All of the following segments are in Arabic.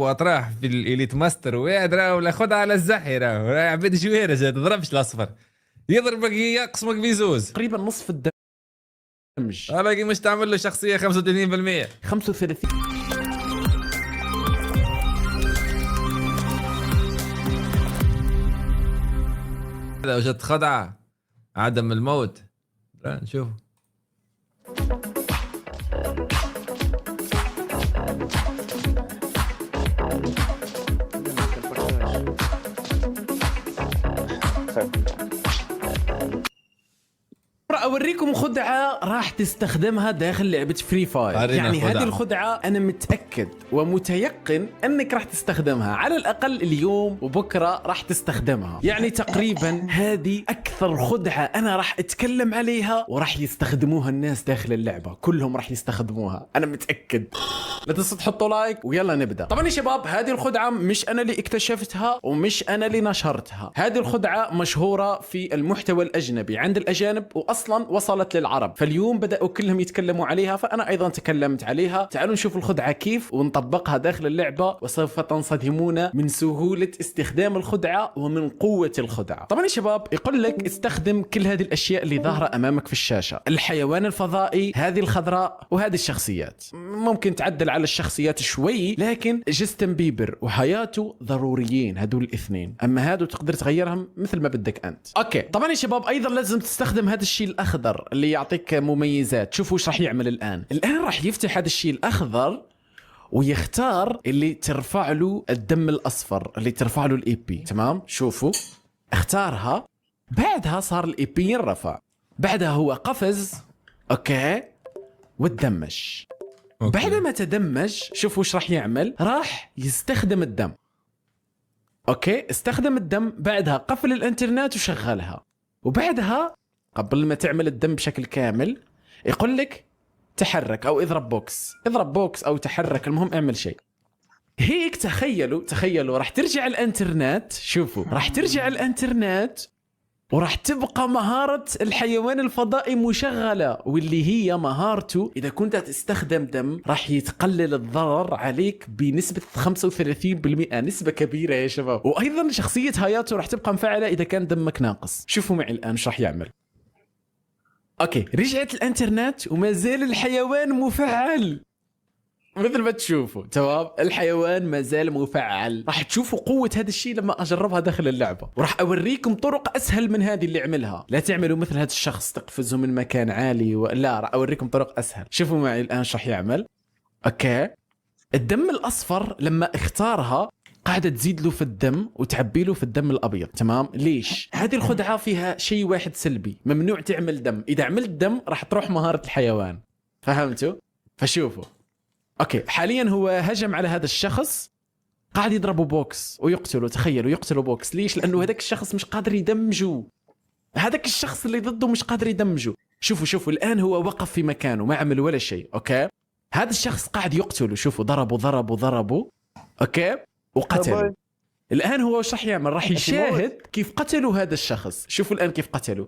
واطراح في الإليت ماستر ويدرا ولا خدها على الزحيرة عبيد جويرة جا تضربش الأصفر يضربك يقسمك بيزوز تقريبا نصف الدمج. باقي مش تعمل له شخصية 35%. 35. هذا وجدت خدعة عدم الموت. نشوف اوريكم خدعه راح تستخدمها داخل لعبه فري فاير. يعني هذه الخدعه انا متاكد ومتيقن انك راح تستخدمها على الاقل اليوم وبكره راح تستخدمها. يعني تقريبا هذه اكثر خدعه انا راح اتكلم عليها وراح يستخدموها الناس داخل اللعبه، كلهم راح يستخدموها انا متاكد. لا تنسوا تحطوا لايك ويلا نبدا. طبعا يا شباب هذه الخدعه مش انا اللي اكتشفتها ومش انا اللي نشرتها، هذه الخدعه مشهوره في المحتوى الاجنبي عند الاجانب واصلا وصلت للعرب، فاليوم بداوا كلهم يتكلموا عليها فانا ايضا تكلمت عليها. تعالوا نشوف الخدعه كيف ونطبقها داخل اللعبه وسوف تنصدمون من سهوله استخدام الخدعه ومن قوه الخدعه. طبعا يا شباب يقول لك استخدم كل هذه الاشياء اللي ظاهره امامك في الشاشه، الحيوان الفضائي، هذه الخضراء، وهذه الشخصيات. ممكن تعدل على الشخصيات شوي لكن جاستن بيبر وحياته ضروريين هذول الاثنين، اما هادو تقدر تغيرهم مثل ما بدك انت. اوكي طبعا يا شباب ايضا لازم تستخدم هذا الشيء الاخضر اللي يعطيك مميزات. شوفوا ايش راح يعمل الان راح يفتح هذا الشيء الاخضر ويختار اللي ترفع له الدم الاصفر، اللي ترفع له الاي بي. تمام شوفوا اختارها، بعدها صار الاي بي ينرفع، بعدها هو قفز اوكي وتدمج. بعد ما تدمج شوفوا ايش راح يعمل، راح يستخدم الدم. اوكي استخدم الدم، بعدها قفل الانترنت وشغلها، وبعدها قبل ما تعمل الدم بشكل كامل يقول لك تحرك او اضرب بوكس، اضرب بوكس او تحرك، المهم اعمل شيء هيك. تخيلوا راح ترجع الانترنت، شوفوا راح ترجع الانترنت وراح تبقى مهارة الحيوان الفضائي مشغلة، واللي هي مهارته إذا كنت تستخدم دم راح يتقلل الضرر عليك بنسبة 35%، نسبة كبيرة يا شباب. وأيضا شخصية هاياتو راح تبقى مفعلة إذا كان دمك ناقص. شوفوا معي الآن ايش راح يعمل. أوكي رجعت الانترنت وما زال الحيوان مفعل مثل ما تشوفوا. تمام الحيوان ما زال مفعل. راح تشوفوا قوة هذا الشيء لما أجربها داخل اللعبة، وراح أوريكم طرق أسهل من هذه اللي عملها. لا تعملوا مثل هذا الشخص تقفزوا من مكان عالي لا، راح أوريكم طرق أسهل. شوفوا معي الآن ايش راح يعمل. أوكي الدم الأصفر لما اختارها قاعدة تزيد له في الدم وتعبي له في الدم الأبيض. تمام ليش؟ هذه الخدعة فيها شيء واحد سلبي، ممنوع تعمل دم. إذا عملت دم راح تروح مهارة الحيوان، فهمتوا؟ فشوفوا اوكي حاليا هو هجم على هذا الشخص، قاعد يضربه بوكس ويقتله. تخيلوا يقتله بوكس، ليش؟ لانه هذاك الشخص مش قادر يدمجه، هذاك الشخص اللي ضده مش قادر يدمجه. شوفوا الان هو وقف في مكانه ما عمل ولا شيء. اوكي هذا الشخص قاعد يقتله، شوفوا ضربه اوكي وقتله. الان هو وش راح يعمل؟ راح يشاهد كيف قتلوا هذا الشخص. شوفوا الان كيف قتلوا،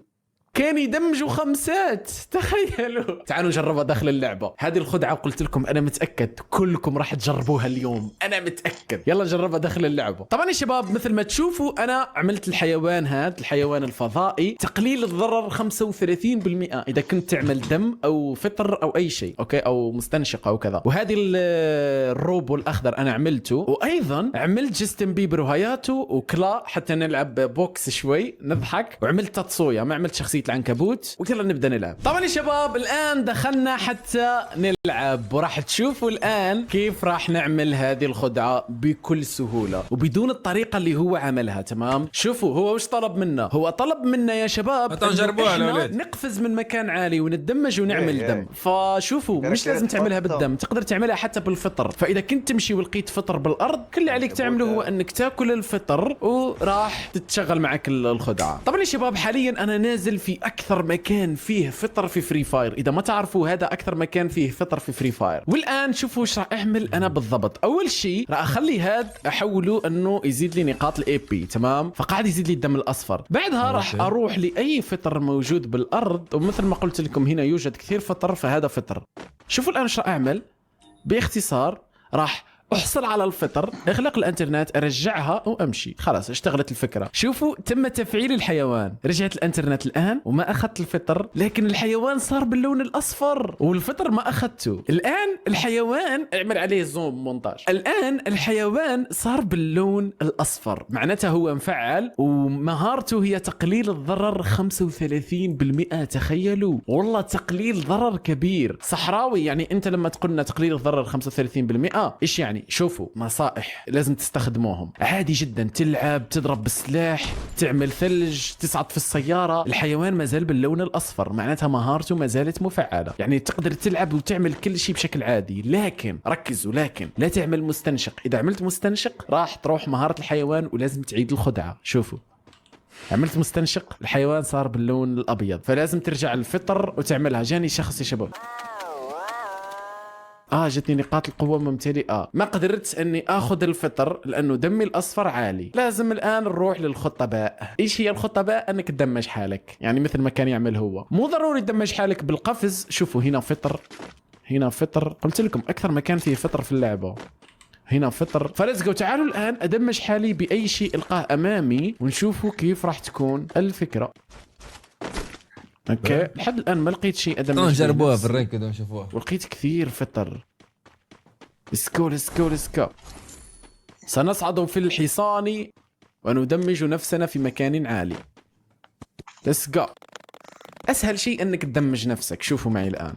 كان يدمجوا 5. تخيلوا. تعالوا نجربها داخل اللعبة. هذه الخدعة قلت لكم أنا متأكد كلكم راح تجربوها اليوم، أنا متأكد. يلا نجربها داخل اللعبة. طبعا يا شباب مثل ما تشوفوا أنا عملت الحيوان هذا، الحيوان الفضائي، تقليل الضرر 35% إذا كنت تعمل دم أو فطر أو أي شيء أوكي أو مستنشق أو كذا. وهذه الروبو الأخضر أنا عملته، وأيضا عملت جاستن بيبر وهاياتو وكلا حتى نلعب بوكس شوي نضحك، وعملت تاتسويا ما عملت شخصية العنكبوت. ويلا نبدا نلعب. طبعا يا شباب الان دخلنا حتى نلعب، وراح تشوفوا الان كيف راح نعمل هذه الخدعه بكل سهوله وبدون الطريقه اللي هو عملها. تمام شوفوا هو وش طلب منا، هو طلب منا يا شباب تجربوها نقفز من مكان عالي ونتدمج ونعمل دم. فشوفوا مش لازم تعملها بالدم، تقدر تعملها حتى بالفطر. فاذا كنت تمشي ولقيت فطر بالارض كل اللي عليك تعمله هو انك تاكل الفطر وراح تتشغل معك الخدعه. طبعا يا شباب حاليا انا نازل في اكثر مكان فيه فطر في فري فاير. اذا ما تعرفوا هذا اكثر مكان فيه فطر في فري فاير. والان شوفوا ايش راح اعمل انا بالضبط. اول شيء راح اخلي هذا احوله انه يزيد لي نقاط الاي بي. تمام فقاعد يزيد لي الدم الاصفر. بعدها راح اروح لاي فطر موجود بالارض، ومثل ما قلت لكم هنا يوجد كثير فطر، فهذا فطر. شوفوا الان ايش راح اعمل باختصار، راح احصل على الفطر، اغلق الانترنت، ارجعها وامشي. خلاص اشتغلت الفكره. شوفوا تم تفعيل الحيوان، رجعت الانترنت الان وما اخذت الفطر، لكن الحيوان صار باللون الاصفر والفطر ما اخذته. الان الحيوان اعمل عليه زوم مونتاج، الان الحيوان صار باللون الاصفر، معناتها هو مفعل ومهارته هي تقليل الضرر 35%. تخيلوا والله تقليل ضرر كبير. صحراوي يعني انت لما تقولنا تقليل الضرر 35% ايش يعني؟ شوفوا نصائح لازم تستخدموهم عادي جدا. تلعب، تضرب بالسلاح، تعمل ثلج، تصعد في السيارة، الحيوان ما زال باللون الأصفر، معناتها مهارته ما زالت مفعلة. يعني تقدر تلعب وتعمل كل شيء بشكل عادي. لكن ركزوا، لكن لا تعمل مستنشق. إذا عملت مستنشق راح تروح مهارة الحيوان ولازم تعيد الخدعة. شوفوا عملت مستنشق الحيوان صار باللون الأبيض، فلازم ترجع الفطر وتعملها. جاني شخص يا شباب، جتني نقاط القوة ممتلئة. ما قدرت اني اخذ الفطر لانه دمي الاصفر عالي. لازم الان نروح للخطة باء. ايش هي الخطة باء؟ انك تدمج حالك، يعني مثل ما كان يعمل هو. مو ضروري تدمج حالك بالقفز. شوفوا هنا فطر، هنا فطر، قلت لكم اكثر مكان فيه فطر في اللعبة. هنا فطر، فلزقوا. تعالوا الان ادمج حالي باي شيء القاه امامي ونشوفوا كيف راح تكون الفكرة. اوكي لحد الان ما لقيت شيء ادمج. جربوها في الرنك كده شوفوها، ولقيت كثير فطر. لسكو لسكو لسكو. سنصعد في الحصان وندمج نفسنا في مكان عالي. لسكو. اسهل شيء انك تدمج نفسك. شوفوا معي الان،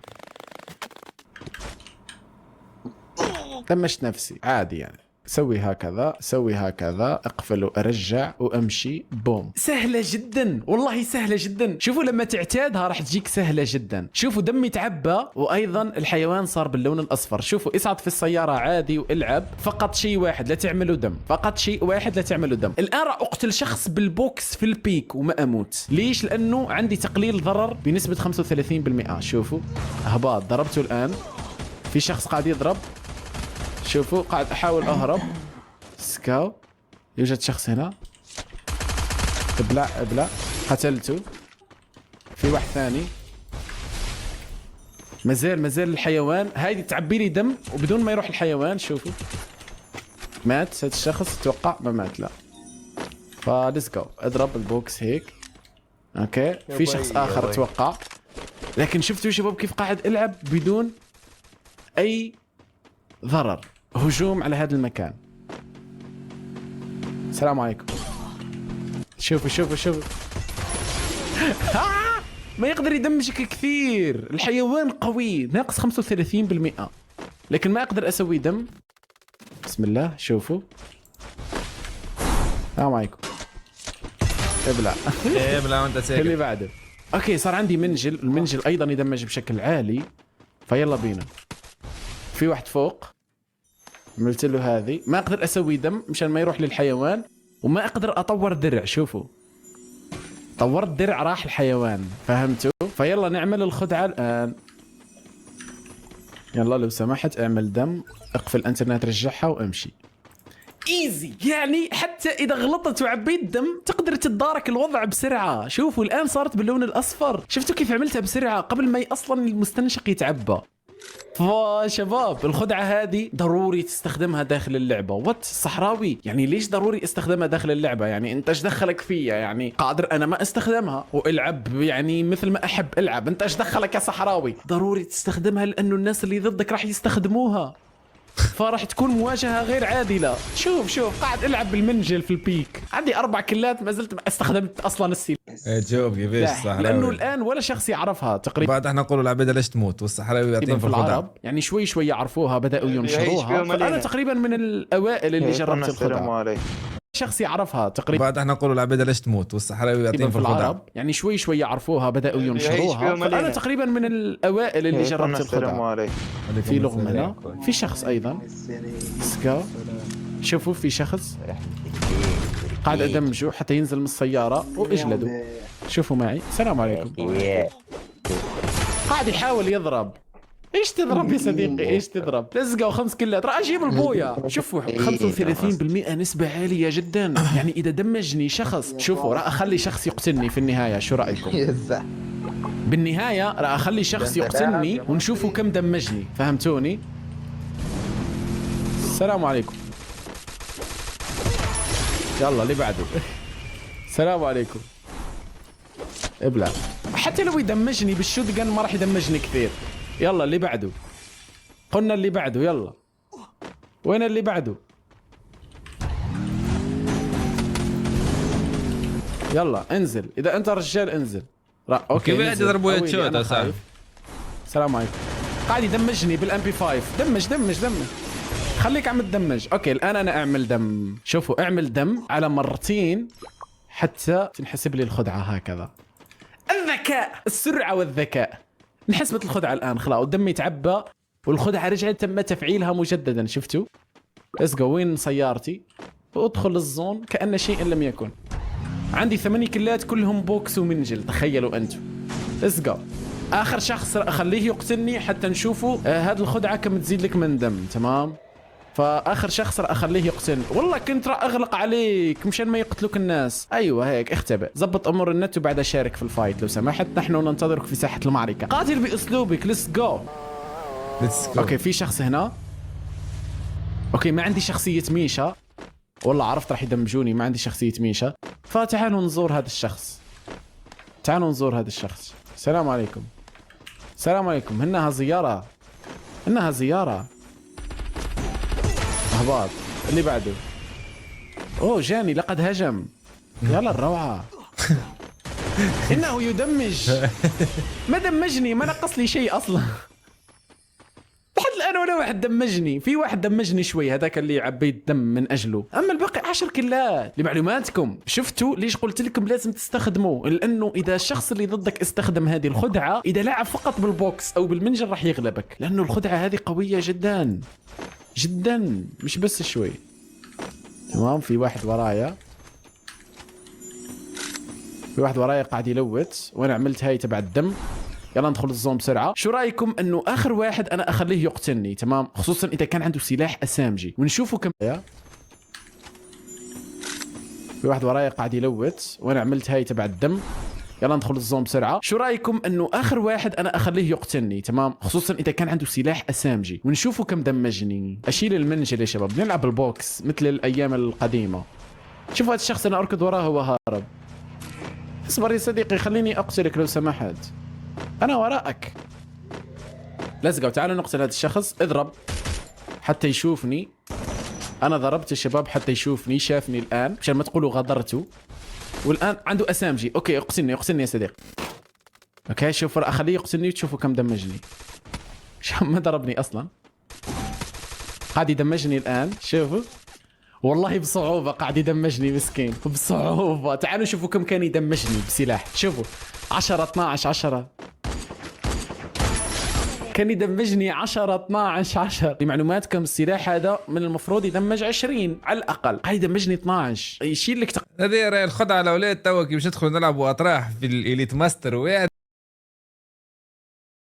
دمجت نفسي عادي يعني. سوي هكذا، سوي هكذا، اقفل وارجع وامشي، بوم. سهلة جدا والله سهلة جدا. شوفوا لما تعتادها راح تجيك سهلة جدا. شوفوا دمي تعبى وايضا الحيوان صار باللون الاصفر. شوفوا اصعد في السيارة عادي والعب. فقط شيء واحد لا تعملوا دم، فقط شيء واحد لا تعملوا دم. الان راح اقتل شخص بالبوكس في البيك وما اموت. ليش؟ لانه عندي تقليل ضرر بنسبة 35%. شوفوا هباط ضربته الان، في شخص قاعد يضرب. شوفوا قاعد احاول اهرب. سكاو، يوجد شخص هنا. ابلع ابلع، قتلته. في واحد ثاني مازال الحيوان. هاي تعبي لي دم وبدون ما يروح الحيوان. شوفوا مات هذا الشخص، اتوقع ما مات لا. فليتس جو، اضرب البوكس هيك. اوكي في شخص اخر اتوقع. لكن شفتوا يا شباب كيف قاعد العب بدون اي ضرر. هجوم على هذا المكان. السلام عليكم. شوفوا شوفوا شوفوا. ما يقدر يدمجك كثير. الحيوان قوي ناقص 35%، لكن ما اقدر اسوي دم. بسم الله. شوفوا السلام عليكم. ابلع ابلع وانت ساكت. اللي بعده. اوكي صار عندي منجل، المنجل ايضا يدمج بشكل عالي، فيلا بينا. في واحد فوق، عملت له هذه. ما اقدر اسوي دم مشان ما يروح للحيوان، وما اقدر اطور درع. شوفوا طورت درع راح الحيوان، فهمتوا؟ فيلا نعمل الخدعة الان. يلا لو سمحت اعمل دم، اقفل الانترنت، رجعها وامشي. ايزي يعني. حتى اذا غلطت وعبيت دم تقدر تتدارك الوضع بسرعة. شوفوا الان صارت باللون الاصفر. شفتوا كيف عملتها بسرعة قبل ما اصلا المستنشق يتعبى. فشباب الخدعة هذه ضروري تستخدمها داخل اللعبة. وات الصحراوي يعني ليش ضروري استخدمها داخل اللعبة؟ يعني انت ايش دخلك فيها؟ يعني قادر انا ما استخدمها والعب يعني مثل ما احب العب. انت ايش دخلك يا صحراوي؟ ضروري تستخدمها لانه الناس اللي ضدك راح يستخدموها، فراح تكون مواجهة غير عادلة. شوف قاعد العب بالمنجل في البيك، عندي 4 كلات ما زلت ما استخدمت اصلا السلاح. جاوب كيفاش الصحراوي؟ لانه الان ولا شخص يعرفها تقريبا. بعد احنا نقولوا العبيدة ليش تموت والصحراوي يعطيهم في العرب يعني شوي يعرفوها، بدأوا ينشروها. فأنا تقريبا من الأوائل اللي جربت الخدعة. شخص يعرفها تقريبا. بعد احنا نقولوا العبيدة ليش تموت والصحراوي يعطيهم في العرب يعني شوي يعرفوها، بدأوا ينشروها. فأنا تقريبا من الأوائل اللي جربت الخدعة. في لغم هنا، في شخص أيضا. سكا. شوفوا في شخص قاعد أدمجه حتى ينزل من السيارة وإجلده. شوفوا معي. السلام عليكم. قاعد يحاول يضرب. ايش تضرب يا صديقي؟ ايش تضرب؟ لزقه و5 كلات راح اجيب البويا. شوفوا 35% نسبة عالية جدا. يعني اذا دمجني شخص، شوفوا راح اخلي شخص يقتلني في النهاية. شو رايكم؟ بالنهاية راح اخلي شخص يقتلني ونشوفوا كم دمجني. فهمتوني؟ السلام عليكم. يلا اللي بعده. السلام عليكم. ابلع. حتى لو يدمجني بالشوت جن ما راح يدمجني كثير. يلا اللي بعده. قلنا اللي بعده يلا. وين اللي بعده؟ يلا انزل، اذا انت رجال انزل. اوكي كيف يضربوا هيد شوت يا صاحبي؟ السلام عليكم. قاعد يدمجني بالام بي 5. دمج دمج دمج. خليك عم تدمج. اوكي الان انا اعمل دم. شوفوا اعمل دم على مرتين حتى تنحسب لي الخدعه هكذا. الذكاء، السرعه والذكاء. انحسبت الخدعه الان خلاص، والدم يتعبى والخدعه رجعت تم تفعيلها مجددا. شفتوا؟ ليتس جو. وين سيارتي؟ وادخل الزون كأن شيء لم يكن. عندي 8 كلات كلهم بوكس ومنجل، تخيلوا انتم. ليتس جو. اخر شخص اخليه يقتلني حتى نشوفوا هذه الخدعه كم تزيد لك من دم. تمام، فاخر شخص راح اخليه يقتلني. والله كنت راح اغلق عليك مشان ما يقتلوك الناس. ايوه هيك اختبئ، زبط امور النت وبعدها شارك في الفايت لو سمحت. نحن ننتظرك في ساحه المعركه. قاتل باسلوبك. ليتس جو. اوكي في شخص هنا. اوكي ما عندي شخصيه ميشا، والله عرفت راح يدمجوني. ما عندي شخصيه ميشا، فتعالوا نزور هذا الشخص. تعالوا نزور هذا الشخص. السلام عليكم. السلام عليكم. انها زياره، انها زياره. اهباط. اللي بعده. اوه جاني لقد هجم. يلا الروعه. انه يدمج. ما دمجني، ما نقص لي شيء اصلا. لحد الان ولا واحد دمجني. في واحد دمجني شوي، هذاك اللي عبيت دم من اجله. اما الباقي 10 كلات. لمعلوماتكم شفتوا ليش قلت لكم لازم تستخدموه؟ لانه اذا الشخص اللي ضدك استخدم هذه الخدعه، اذا لعب فقط بالبوكس او بالمنجل راح يغلبك، لانه الخدعه هذه قويه جدا جدا، مش بس شوي. تمام. في واحد ورايا، في واحد ورايا قاعد يلوت، وانا عملت هاي تبع الدم. يلا ندخل الزوم بسرعه. شو رايكم انه اخر واحد انا اخليه يقتلني؟ تمام، خصوصا اذا كان عنده سلاح اسامجي، ونشوفه كم. في واحد ورايا قاعد يلوت، وانا عملت هاي تبع الدم. يلا ندخل الزوم بسرعه. شو رايكم انه اخر واحد انا اخليه يقتلني؟ تمام، خصوصا اذا كان عنده سلاح اسامجي، ونشوفه كم دمجني. اشيل المنجل يا شباب، نلعب بالبوكس مثل الايام القديمه. شوف هذا الشخص انا اركض وراه وهارب. اصبر يا صديقي، خليني اقتلك لو سمحت. انا وراءك. ليتس جو. تعالوا نقتل هذا الشخص. اضرب حتى يشوفني. انا ضربت يا شباب حتى يشوفني. شافني الان عشان ما تقولوا غدرته. والان عنده اسامجي. اوكي اقتلني، اقتلني يا صديقي. اوكي شوفوا اخليه يقتلني وتشوفوا كم دمجني. شو ما ضربني اصلا. قاعد يدمجني الان. شوفوا والله بصعوبة قاعد يدمجني مسكين بصعوبة. تعالوا شوفوا كم كان يدمجني بسلاح. شوفوا 10 12 10. كان يدمجني 10 12 10. لمعلوماتكم السلاح هذا من المفروض يدمج 20 على الاقل، قاعد يدمجني 12. يشيل لك هذه الخدعه الاولاد توك باش ندخل نلعبوا اطراح في الاليت ماستر.